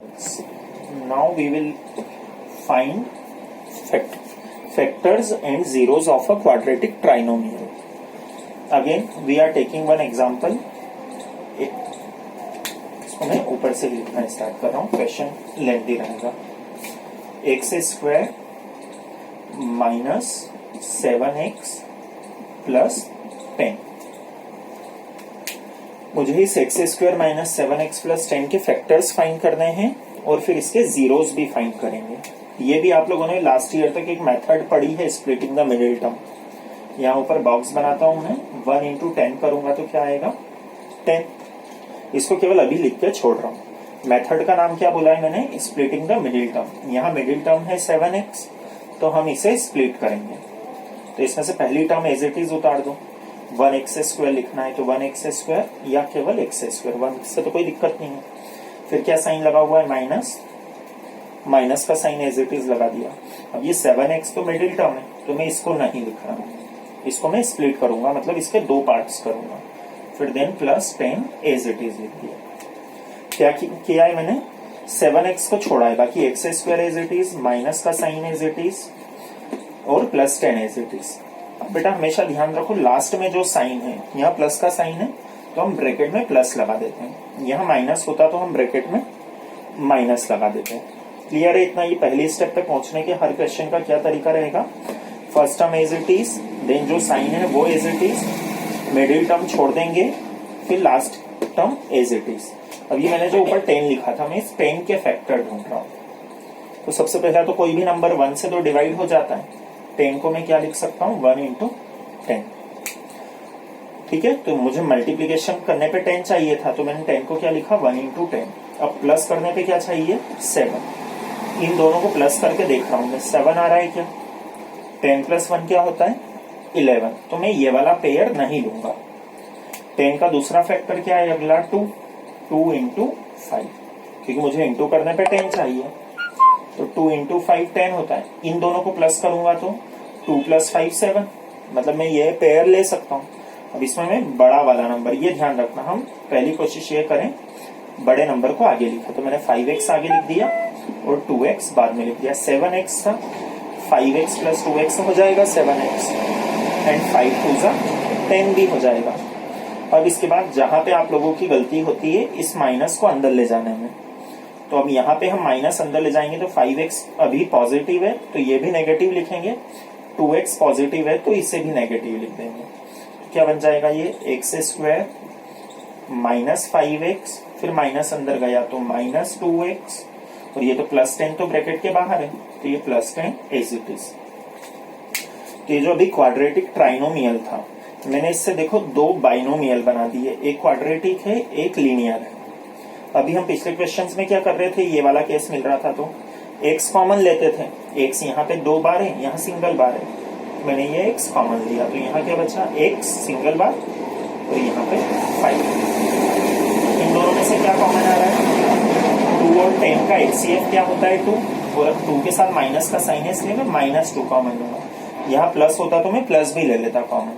Now we will find factors and zeros of a quadratic trinomial. Again we are taking one example. इसको मैं ऊपर से लिखना start कर रहा हूँ, क्वेश्चन लेंथी रहेगा. X square minus 7x plus 10. मुझे इस x square minus 7x plus 10 के फैक्टर्स फाइंड करने हैं और फिर इसके जीरोस भी फाइंड करेंगे. ये भी आप लोगों ने लास्ट ईयर तक एक मेथड पढ़ी है, स्प्लिटिंग द मिडिल टर्म. यहाँ ऊपर बॉक्स बनाता हूं मैं, 1 इंटू 10 करूंगा तो क्या आएगा 10. इसको केवल अभी लिख के छोड़ रहा हूँ. मेथड का नाम क्या बोला है मैंने, स्प्लिटिंग द मिडिल टर्म. यहाँ मिडिल टर्म है 7x, तो हम इसे स्प्लिट करेंगे. तो इसमें से पहली टर्म एज इट इज उतार दो. 1x स्क्वायर लिखना है तो 1x स्क्वायर या केवल x स्क्वायर, 1 से तो कोई दिक्कत नहीं है. फिर क्या साइन लगा हुआ है, माइनस. माइनस का साइन एज इट इज लगा दिया. अब ये 7x तो मिडिल टर्म है तो मैं इसको नहीं लिख रहा हूँ, इसको मैं स्प्लिट करूंगा, मतलब इसके दो पार्ट्स करूंगा. फिर then plus 10 as it is लिख दिया. क्या किया है मैंने, 7x को छोड़ा है, बाकी x square as it is, minus का साइन एज इट इज और प्लस 10 एज इट इज. अब बेटा हमेशा ध्यान रखो, लास्ट में जो साइन है, यहाँ प्लस का साइन है तो हम ब्रैकेट में प्लस लगा देते हैं. यहाँ माइनस होता तो हम ब्रैकेट में माइनस लगा देते हैं. क्लियर है इतना. ये पहली स्टेप पे पहुंचने के हर क्वेश्चन का क्या तरीका रहेगा, first term as it is, then जो साइन है वो as it is, middle term छोड़ देंगे, फिर last term as it is. अब ये मैंने जो ऊपर 10 लिखा था, मैं इस 10 के फैक्टर ढूंढ रहा हूँ. तो सबसे पहला तो कोई भी नंबर 1 से तो डिवाइड हो जाता है. 10 को मैं क्या लिख सकता हूँ, 1 इंटू 10. ठीक है, तो मुझे मल्टीप्लीकेशन करने पे 10 चाहिए था तो मैंने 10 को क्या लिखा, 1 इंटू 10. अब प्लस करने पे क्या चाहिए, 7. इन दोनों को प्लस करके देख रहा हूँ मैं, 7 आ रहा है क्या. 10 प्लस 1 क्या होता है, 11. तो मैं ये वाला पेयर नहीं लूंगा. 10 का दूसरा फैक्टर क्या है, अगला 2 इंटू 5, क्योंकि मुझे इंटू करने पे 10 चाहिए. तो 2 इंटू 5 10 होता है. इन दोनों को प्लस करूंगा तो 2 प्लस 5 7, मतलब मैं ये पेयर ले सकता हूँ. अब इसमें मैं बड़ा वाला नंबर, ये ध्यान रखना, हम पहली कोशिश ये करें बड़े नंबर को आगे लिखा. तो मैंने 5x आगे लिख दिया और 2x बाद में लिख दिया. 7x था, 5x प्लस 2x हो जाएगा 7x, एंड 5 2 जा 10 भी हो जाएगा. अब इसके बाद जहां पे आप लोगों की गलती होती है इस माइनस को अंदर ले जाने में, तो अब यहाँ पे हम माइनस अंदर ले जाएंगे तो 5x अभी पॉजिटिव है तो ये भी नेगेटिव लिखेंगे, 2x पॉजिटिव है तो इसे भी नेगेटिव लिख देंगे. तो क्या बन जाएगा ये, एक्स स्क्वायर माइनस 5x, फिर माइनस अंदर गया तो माइनस 2x, और ये तो प्लस 10 तो ब्रैकेट के बाहर है तो ये प्लस 10 एज इट इज. तो ये जो अभी क्वाड्रेटिक ट्राइनोमियल था, मैंने इससे देखो दो बाइनोमियल बना दिए, एक क्वाड्रेटिक है एक लीनियर है. अभी हम पिछले क्वेश्चंस में क्या कर रहे थे, ये वाला केस मिल रहा था तो x कॉमन लेते थे. x यहाँ पे 2 बार है, यहाँ सिंगल बार है, मैंने ये x कॉमन लिया तो यहाँ क्या बचा, x सिंगल बार और यहाँ पे 5. इन दोनों में से क्या कॉमन आ रहा है, 2 और 10 का HCF क्या होता है 2, और 2 के साथ माइनस का साइन है इसलिए मैं -2 कॉमन लूंगा. यहाँ प्लस होता तो मैं प्लस भी ले लेता कॉमन,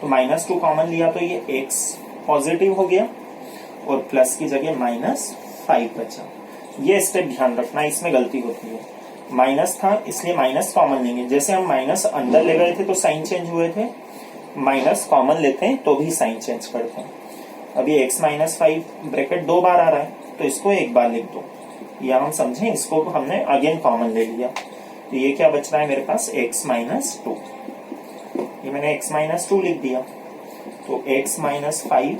तो -2 कॉमन लिया तो ये x पॉजिटिव हो गया और प्लस की जगह -5 बचा. ये स्टेप ध्यान रखना, इसमें गलती होती है. माइनस था इसलिए माइनस कॉमन लेंगे, जैसे हम माइनस अंदर ले गए थे तो साइन चेंज हुए थे, माइनस कॉमन लेते हैं तो भी साइन चेंज करते हैं. अभी x -5 ब्रैकेट 2 बार आ रहा है तो इसको एक बार लिख दो, या हम समझें इसको हमने अगेन कॉमन ले लिया. तो ये क्या बच रहा है मेरे पास, x -2. ये मैंने x -2 लिख दिया. तो x -5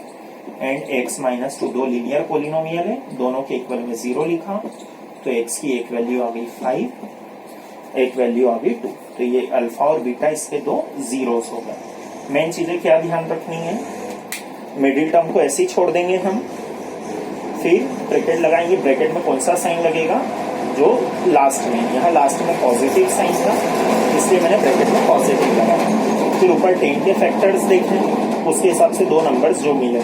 एंड x -2 दो लीनियर पोलिनोमियल है, दोनों के इक्वल में 0 लिखा तो x की एक वैल्यू आ गई 5, एक वैल्यू आ गई 2. तो ये अल्फा और बीटा इसके दो जीरोस हो गए. मेन चीजें क्या ध्यान रखनी है, मिडिल टर्म को ऐसे ही छोड़ देंगे हम, फिर ब्रैकेट लगाएंगे. ब्रैकेट में कौन सा साइन लगेगा, जो लास्ट में, यहाँ लास्ट में पॉजिटिव साइन था इसलिए मैंने ब्रैकेट में पॉजिटिव लगाया. फिर ऊपर 10 के फैक्टर्स देखें, उसके हिसाब से दो नंबर्स जो मिले,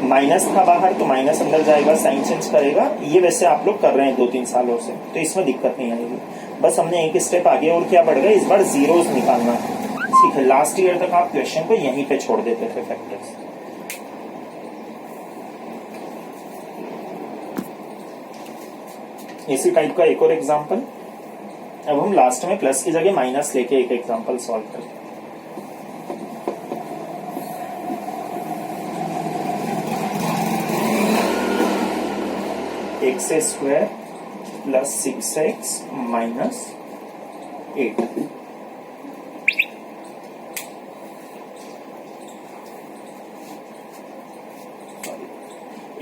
माइनस था बाहर तो माइनस अंदर जाएगा, साइन चेंज करेगा. ये वैसे आप लोग कर रहे हैं 2-3 सालों से तो इसमें दिक्कत नहीं आएगी. बस हमने एक स्टेप आगे और क्या बढ़ गया, इस बार जीरोस निकालना है. ठीक है, लास्ट ईयर तक आप क्वेश्चन को यहीं पे छोड़ देते थे फैक्टर्स. इसी टाइप का एक और एग्जांपल। अब हम लास्ट में प्लस की जगह माइनस लेके एक एग्जांपल सॉल्व करें। X square plus 6x minus 8।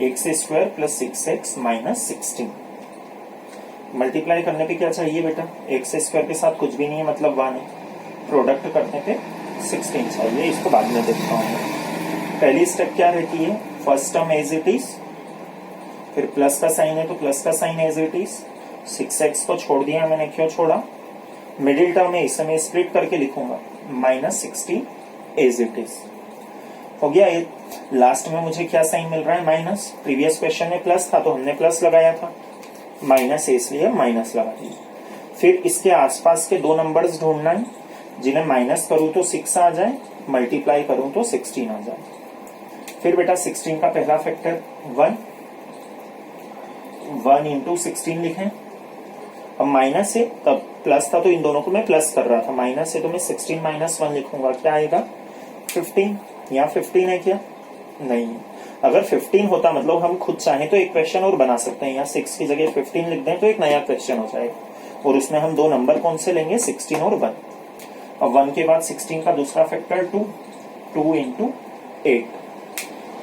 X square plus 6x minus 16। Multiply करने पे क्या चाहिए बेटा? एक्स स्क्वायर के साथ कुछ भी नहीं है, मतलब 1 है। प्रोडक्ट करने पे 16 चाहिए। इसको बाद में देखता हूँ। पहली स्टेप क्या रहती है? First term as it is, फिर प्लस का साइन है तो प्लस का sign as it is. 6x को छोड़ दिया मैंने, क्यों छोड़ा? मिडिल टर्म है, इसे मैं स्प्लिट करके लिखूंगा, माइनस 16 एज इट इज। हो गया। ये लास्ट में मुझे क्या साइन मिल रहा है? माइनस। प्रीवियस क्वेश्चन में प्लस था तो हमने प्लस लगाया था, माइनस है इसलिए माइनस लगा दिया। फिर इसके आसपास के दो नंबर्स ढूंढना है जिन्हें माइनस करूं तो 6 आ जाए, मल्टीप्लाई करूं तो 16 आ जाए। फिर बेटा 16 का पहला फैक्टर 1 इंटू 16 लिखें। अब माइनस है तब प्लस था तो इन दोनों को मैं प्लस कर रहा था, माइनस है तो मैं 16 माइनस 1 लिखूंगा, क्या आएगा? 15। यहाँ 15 है क्या? नहीं है। अगर 15 होता मतलब हम खुद चाहें तो एक क्वेश्चन और बना सकते हैं, यहाँ 6 की जगह 15 लिख दें तो एक नया क्वेश्चन हो जाएगा, और उसमें हम दो नंबर कौन से लेंगे? 16 और 1। अब 1 के बाद 16 का दूसरा फैक्टर 2 इंटू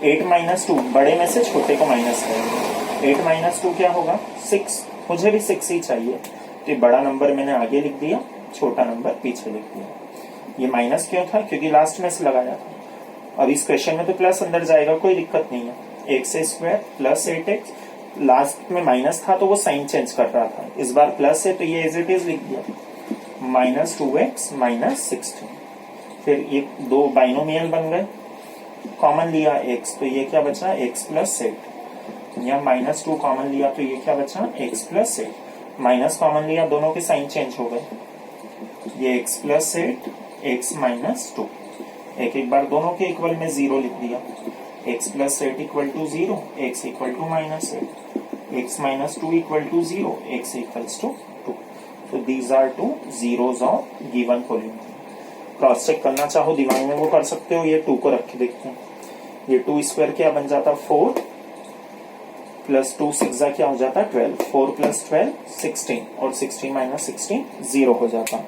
8 माइनस 2, बड़े में से छोटे को माइनस करेंगे। 8 माइनस 2 क्या होगा? 6। मुझे भी 6 ही चाहिए तो ये बड़ा नंबर मैंने आगे लिख दिया, छोटा नंबर पीछे लिख दिया। ये माइनस क्यों था? क्योंकि लास्ट में से लगाया था। अब इस क्वेश्चन में तो प्लस अंदर जाएगा, कोई दिक्कत नहीं है। X square plus 8x, last में माइनस था तो वो साइन चेंज कर रहा था, इस बार प्लस है तो ये एज इट इज लिख दिया, माइनस 2x माइनस 16। फिर ये दो बाइनोमियल बन गए, कॉमन लिया x तो ये क्या बचा? x plus 8। या माइनस 2 कॉमन लिया तो ये क्या बचा? x plus 8। माइनस कॉमन लिया, दोनों के साइन चेंज हो गए, ये x प्लस 8 x माइनस 2। एक बार दोनों के इक्वल में 0 लिख दिया, x plus 8 equal to 0, x equal to minus 8, x minus 2 equal to 0, x equals to 2। तो these are two zeros of given polynomial. Cross check करना चाहो दिमाग में वो कर सकते हो। ये 2 को रख के देखते हैं। ये 2 स्क्वायर क्या बन जाता? 4 प्लस 2 6 क्या हो जाता? 12। 4 प्लस 12 16, और 16 माइनस 16 0 हो जाता।